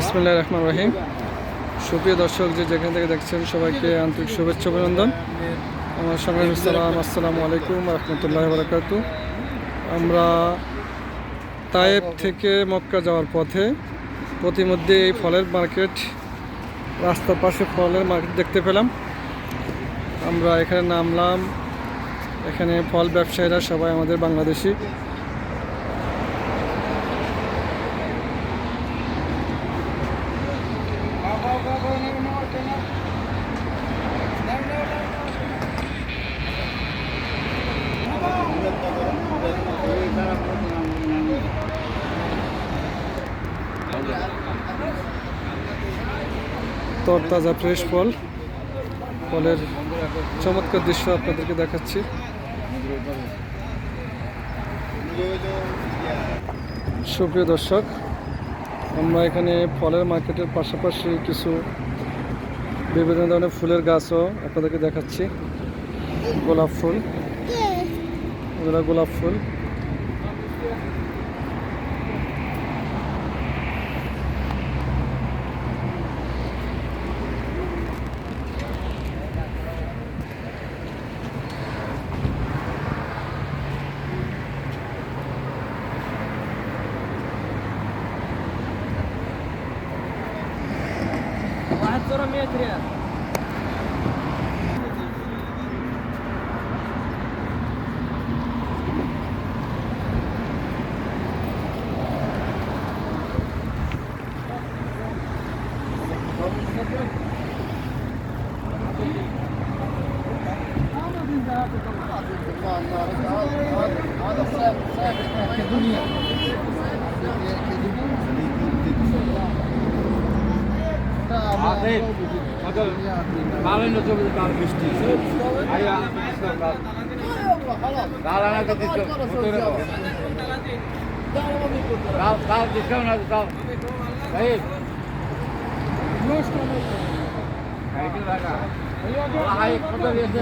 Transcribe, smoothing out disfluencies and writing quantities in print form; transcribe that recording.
বিসমিল্লাহির রহমানির রহিম। সুপ্রিয় দর্শক, যে যেখান থেকে দেখছেন সবাইকে আন্তরিক শুভেচ্ছা অভিনন্দন। আমার সঙ্গে আসসালামু আলাইকুম রহমতুল্লাহি ওয়া বারাকাতুহু। আমরা তায়েব থেকে মক্কা যাওয়ার পথে প্রতিমধ্যে এই ফলের মার্কেট, রাস্তার পাশে ফলের মার্কেট দেখতে পেলাম। আমরা এখানে নামলাম। এখানে ফল ব্যবসায়ীরা সবাই আমাদের বাংলাদেশি। তরতাজা ফ্রেশ ফল, ফলের চমৎকার দৃশ্য আপনাদেরকে দেখাচ্ছি। সুপ্রিয় দর্শক, আমরা এখানে ফলের মার্কেটের পাশাপাশি কিছু বিভিন্ন ধরনের ফুলের গাছও আপনাদেরকে দেখাচ্ছি। গোলাপ ফুল, এগুলো গোলাপ ফুল। صورة 100 ريال. هذا سابق كدنيا. ভালোই না চলবে তার বৃষ্টি আয়া দাঁড়া না তো দাও ডিসকাউন্ট আছে দাও ভাই সাইকেল লাগা হাই কত দিয়েছে